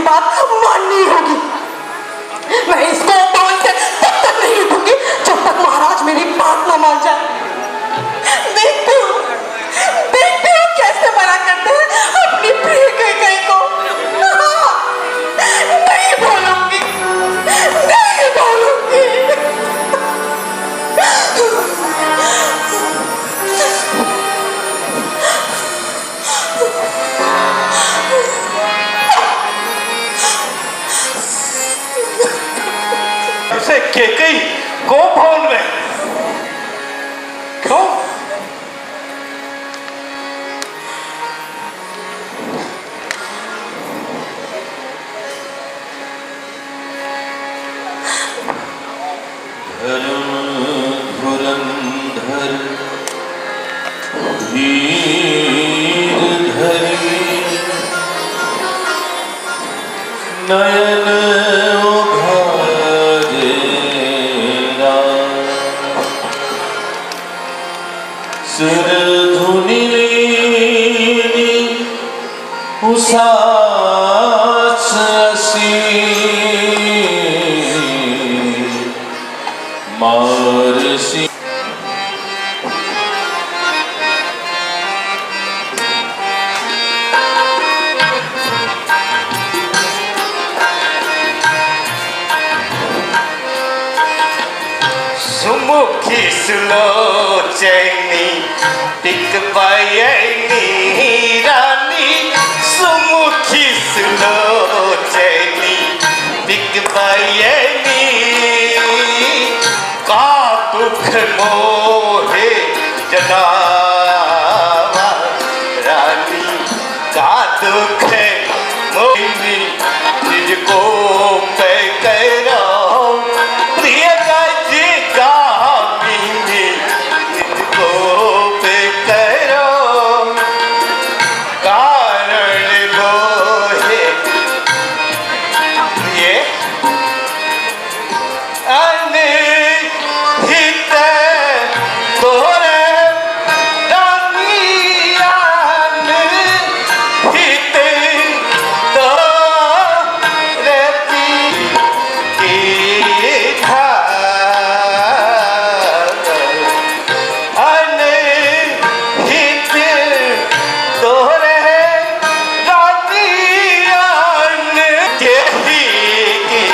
बात माननी होगी। मैं इसको पवन से तब तक नहीं दूंगी जब तक महाराज मेरी बात न मान जाए। देखते हो कैसे मना करते हैं अपनी प्रिय कैकेयी को। नहीं बोलूंगी, नहीं बोलूंगी। इसे कैकेयी को भवन में क्यों? धुरंधर वीर धरी नयन उभारेरा सुर धुनि लीनी उसास असी मारसी सुमुखी सुलोचनी टिक पायनी रानी, सुमुखी सुलोचनी टिक पायनी। का दुख मोहे जनावा रानी, का दुख मोहिनी निजको पे करो प्रिय जी का मीनी निजको पे करो। कारण मोहे प्रिय अनहित तोरे रानिया, अनहित तोरे की धार, अनहित तोरे रानिया तेरी की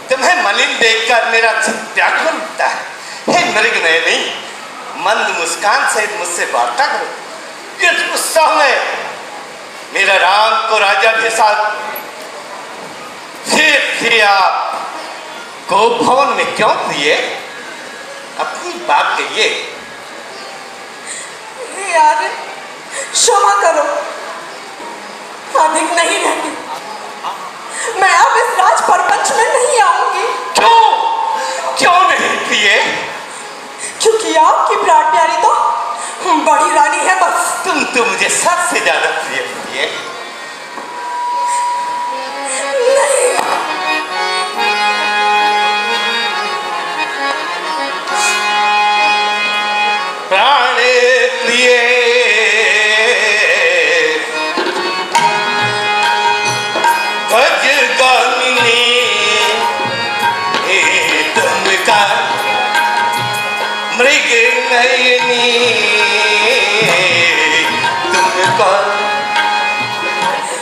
तुम्हें मलिन देखकर मेरा चित्त व्याकुल होता है। हे मृग नयनी, मंद मुस्कान सहित मुझसे वार्ता करो। इस उत्साह में मेरा राम को राजा भेसा फिर आप को भवन में क्यों प्रिय? अपनी बात कहिए। यार क्षमा करो, अधिक नहीं रहती। मैं अब इस राज प्रपंच में नहीं आऊंगी। क्यों? क्यों नहीं प्रिय? क्योंकि आपकी प्राण प्यारी तो बड़ी रानी है बस। तुम तो मुझे सबसे ज्यादा प्रिय प्रिय। नहीं, प्राण प्रिय भज गामिनी, तुम का मृग नयनी, तुमको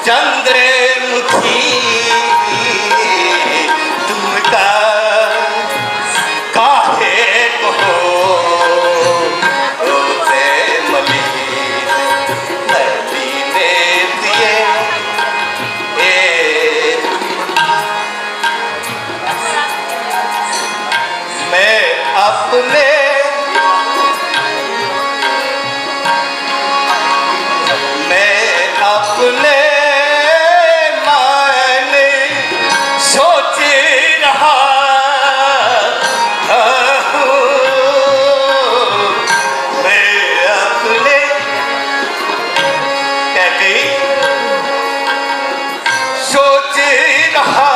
चंद्रमुखी, तुमका काहे को अपने मैं अपने मन सोच रहा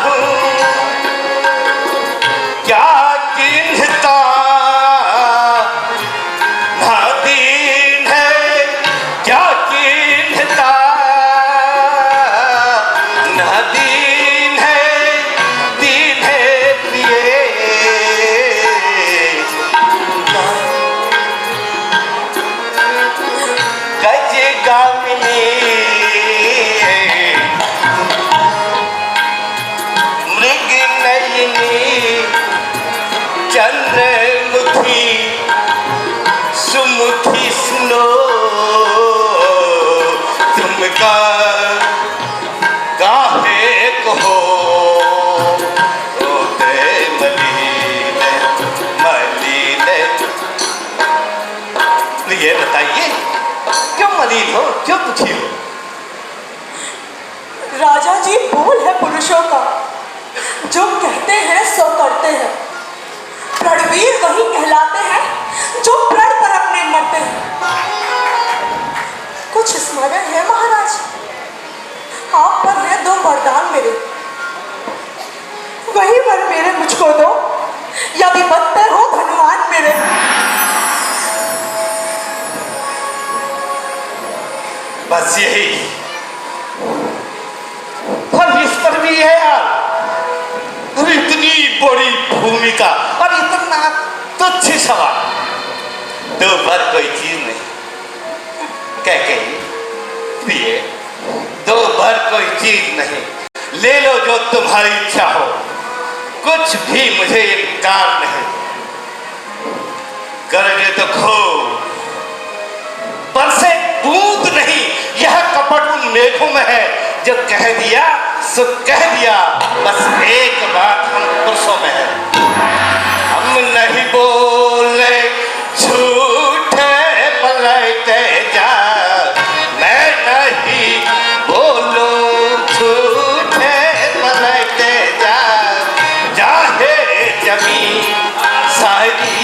हूँ क्या चिन्हता ना दीन है, क्या चिन्हता ना दीन है प्रिय गज गामिनी मृग नयनी चंद्रमुखी सुमुखी सुनो तुम गाहे कहो मलिन मलिन। तो ये बताइए क्यों मलिन हो, क्यों दुखी हो? राजा जी बोल है पुरुषों का, जो कहते हैं सो करते हैं। रणवीर वही कहलाते हैं जो प्रण पर अपने मरते हैं। कुछ स्मरण है महाराज, आप पर है दो वरदान मेरे, वही वर मेरे मुझको दो, या विपत्तर हो धनवान मेरे। बस यही पर इस पर भी है यार, और इतनी बड़ी भूमिका और इतना तुच्छ सवाल, दो बार कोई चीज नहीं कह कही प्रिय, दो बार कोई चीज नहीं, ले लो जो तुम्हारी इच्छा हो, कुछ भी मुझे इनकार नहीं। करोगे तो खो, पर से बूंद नहीं, यह कपट उन मेघों में है जो कह दिया सो कह दिया। बस एक बात हम पुरुषों में है, हम नहीं बोले झूठे पलटे जा, मैं नहीं बोलूं झूठे पलटे जा, चाहे जमीन सारी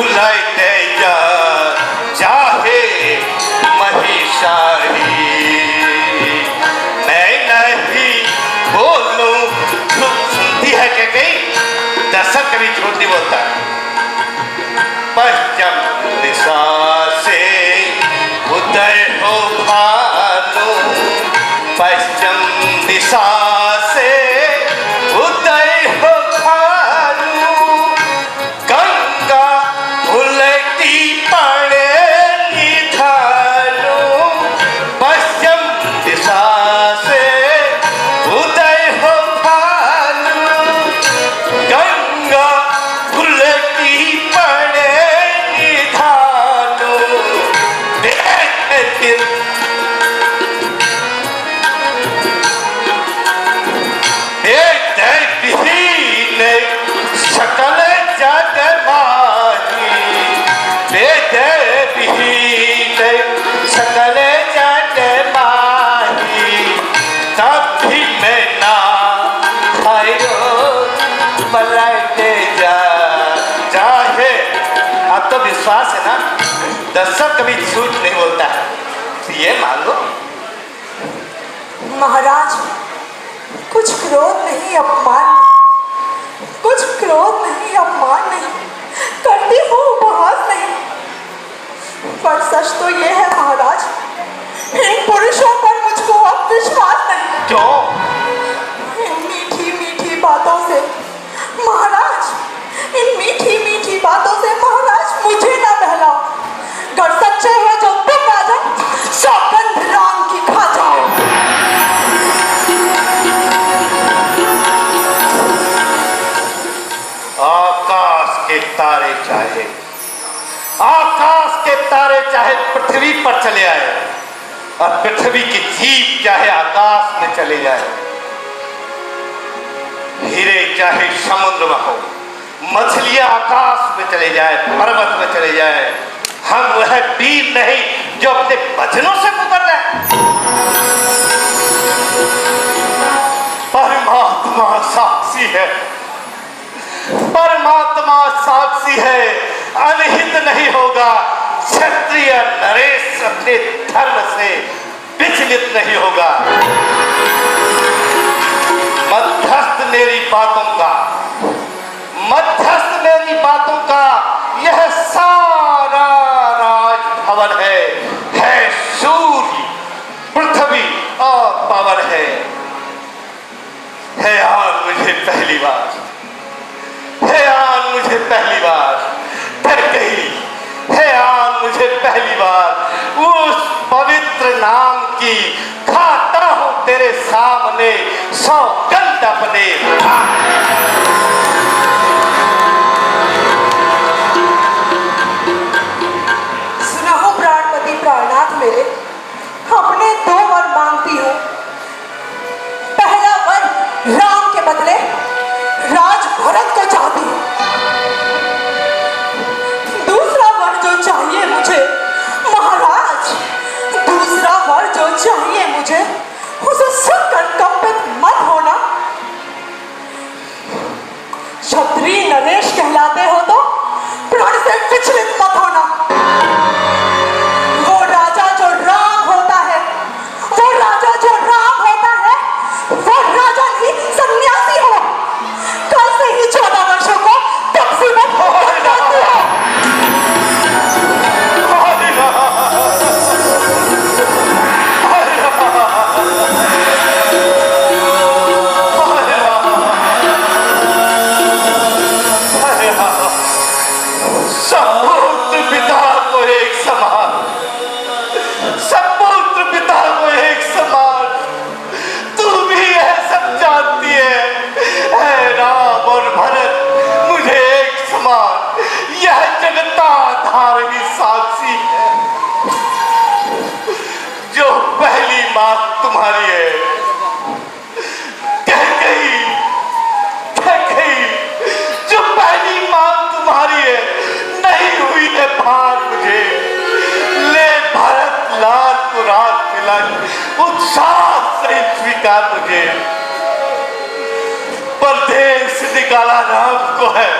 उलटे जा, चाहे महिषारी, मैं नहीं बोलूं। सुनती है कि कहीं दर्शक कभी झूठ नहीं बोलता। पश्चिम दिशा से उदय हो भानु, पश्चिम दिशा से उदय हो भानु, गंगा उलटी पड़े निधानु, पश्चिम दिशा से उदय हो भानु, गंगा उलटी पड़े निधानु। सकल जग माही, सकल जग माही, तब भी मैं ना खायो पलटे जा, चाहे। अब तो विश्वास है ना, दर्शक कभी झूठ नहीं बोलता है, तो ये मान लो। महाराज कुछ क्रोध नहीं, अपमान नहीं, कुछ क्रोध नहीं, अपमान नहीं करती हूँ, उपहास नहीं, पर सच तो ये है महाराज, इन पुरुषों पर मुझको अब विश्वास नहीं। क्यों? इन मीठी मीठी बातों से महाराज, इन मीठी मीठी बातों से महाराज मुझे ना बहलाओ। अगर सच्चे हो जो तुम राजा, सौगंध राम की खा जाओ। आकाश के तारे चाहे, आकाश के तारे चाहे पृथ्वी पर चले आए, और पृथ्वी की जीप चाहे आकाश में चले जाए, हीरे चाहे समुद्र में हो, मछलियां आकाश में चले जाए, पर्वत में चले जाए, हम वह वीर नहीं जो अपने वचनों से मुकर जाए। परमात्मा साक्षी है, परमात्मा साक्षी है, अनहित नहीं होगा। क्षत्रिय नरेश अपने धर्म से पिछ विचलित नहीं होगा। मध्यस्थ मेरी बातों का यह सारा राजभवन है सूर्य, पृथ्वी और पवन है आन मुझे पहली बार कैकेयी, है आन मुझे पहली बार उस पवित्र नाम की खाता हूं तेरे सामने सौगंध अपने। सुना हो प्राणपति प्राणनाथ मेरे, अपने दो वर मांगती हूँ। पहला वर राम के बदले राज भरत को चाहती हूँ। दूसरा वर जो चाहिए मुझे महाराज, दूसरा वर जो चाहिए मुझे, उसे सुनकर कंपित मत होना। क्षत्रिय नरेश कहलाते हो तो प्राण से विचलित मत होना। वो राजा जो राम होता है, वो राजा जो राम होता है, वो राजा नहीं सन्यासी हो। कल से ही 14 वर्षों को तब से मैं करती हूँ। सपुत्र पिता को एक समान तू भी यह सब जानती है राम और भरत मुझे एक समान, यह जगताधारणी साक्षी है। जो पहली बात तुम्हारी है कैकेयी, जो पहली बात तुम्हारी है नहीं हुई है भार मुझे। ले भरत लाल को रात तिलक उत्साह सहित स्वीकार मुझे। परदेश निकाला राम को है,